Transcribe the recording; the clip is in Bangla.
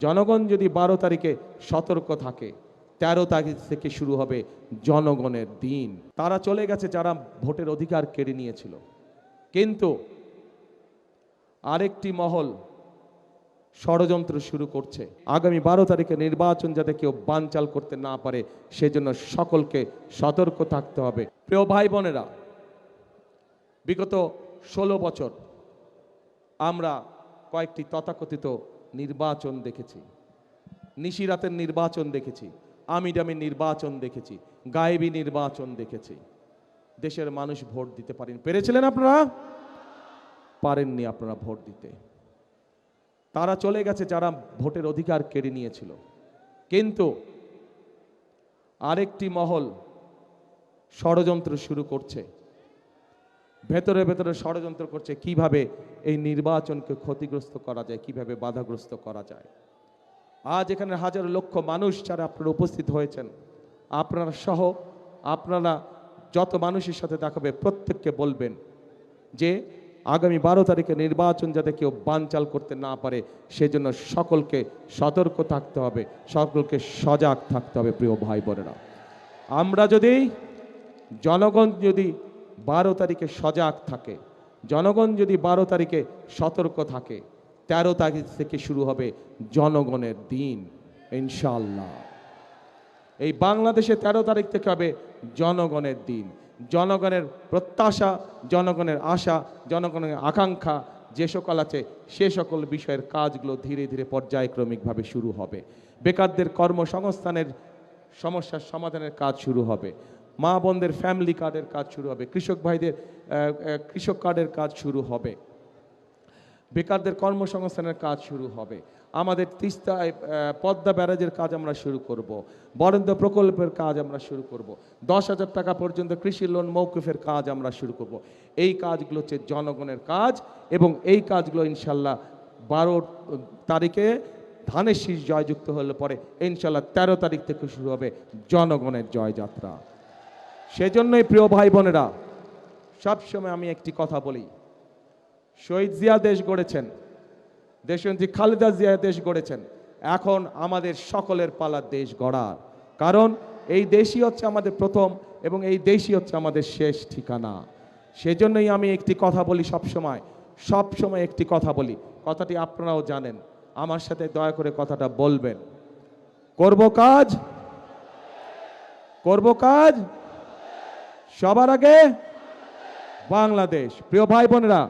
জনগণ যদি 12 তারিখে সতর্ক থাকে, 13 তারিখ থেকে শুরু হবে জনগণের দিন। তারা চলে গেছে যারা ভোটের অধিকার কেড়ে নিয়েছিল, কিন্তু আরেকটি মহল ষড়যন্ত্র শুরু করছে। আগামী 12 তারিখে নির্বাচন যাতে কেউ বানচাল করতে না পারে, সেজন্য সকলকে সতর্ক থাকতে হবে। প্রিয় ভাই বোনেরা, বিগত 16 বছর আমরা কয়েকটি তথাকথিত নির্বাচন দেখেছি, নিশিরাতের নির্বাচন দেখেছি, আমিডামির নির্বাচন দেখেছি, গায়েবী নির্বাচন দেখেছি। দেশের মানুষ ভোট দিতে পেরেছিলেন আপনারা? পারেননি আপনারা ভোট দিতে। তারা চলে গেছে যারা ভোটের অধিকার কেড়ে নিয়েছিল, কিন্তু আরেকটি মহল ষড়যন্ত্র শুরু করছে। ভেতরে ভেতরে ষড়যন্ত্র করছে কিভাবে এই নির্বাচনকে ক্ষতিগ্রস্ত করা যায়, কিভাবে বাধাগ্রস্ত করা যায়। আজ এখানে হাজার লক্ষ মানুষ যারা আপনারা উপস্থিত হয়েছেন, আপনারা সহ আপনারা যত মানুষের সাথে দেখাবে প্রত্যেককে বলবেন যে আগামী 12 তারিখে নির্বাচন যাতে কেউ বানচাল করতে না পারে, সেজন্য সকলকে সতর্ক থাকতে হবে, সকলকে সজাগ থাকতে হবে। প্রিয় ভাই বোনেরা, আমরা যদি জনগণ যদি 12 তারিখে সজাগ থাকে, জনগণ যদি 12 তারিখে সতর্ক থাকে, 13 তারিখ থেকে শুরু হবে জনগণের দিন ইনশাআল্লাহ। এই বাংলাদেশে 13 তারিখ থেকে হবে জনগণের দিন। জনগণের প্রত্যাশা, জনগণের আশা, জনগণের আকাঙ্ক্ষা যে সকল আছে, সে সকল বিষয়ের কাজগুলো ধীরে ধীরে পর্যায়ক্রমিকভাবে শুরু হবে। বেকারদের কর্মসংস্থানের সমস্যার সমাধানের কাজ শুরু হবে, মা বোনদের ফ্যামিলি কার্ডের কাজ শুরু হবে, কৃষক ভাইদের কৃষক কার্ডের কাজ শুরু হবে, বেকারদের কর্মসংস্থানের কাজ শুরু হবে। আমাদের তিস্তায় পদ্মা ব্যারাজের কাজ আমরা শুরু করব, বরেন্দ্র প্রকল্পের কাজ আমরা শুরু করব, 10,000 টাকা পর্যন্ত কৃষি লোন মৌকুফের কাজ আমরা শুরু করব। এই কাজগুলো হচ্ছে জনগণের কাজ, এবং এই কাজগুলো ইনশাল্লাহ 12 তারিখে ধানের শীষ জয়যুক্ত হলে পরে ইনশাল্লাহ 13 তারিখ থেকে শুরু হবে জনগণের জয়যাত্রা। সেজন্যই প্রিয় ভাই বোনেরা, সবসময় আমি একটি কথা বলি, শহীদ জিয়া দেশ গড়েছেন, দেশনেত্রী খালেদা জিয়া দেশ গড়েছেন, এখন আমাদের সকলের পালা দেশ গড়ার। কারণ এই দেশই হচ্ছে আমাদের প্রথম, এবং এই দেশই হচ্ছে আমাদের শেষ ঠিকানা। সেজন্যই আমি একটি কথা বলি, সবসময় একটি কথা বলি, কথাটি আপনারাও জানেন, আমার সাথে দয়া করে কথাটা বলবেন। করব কাজ সবার আগে বাংলাদেশ। প্রিয় ভাই বোনেরা,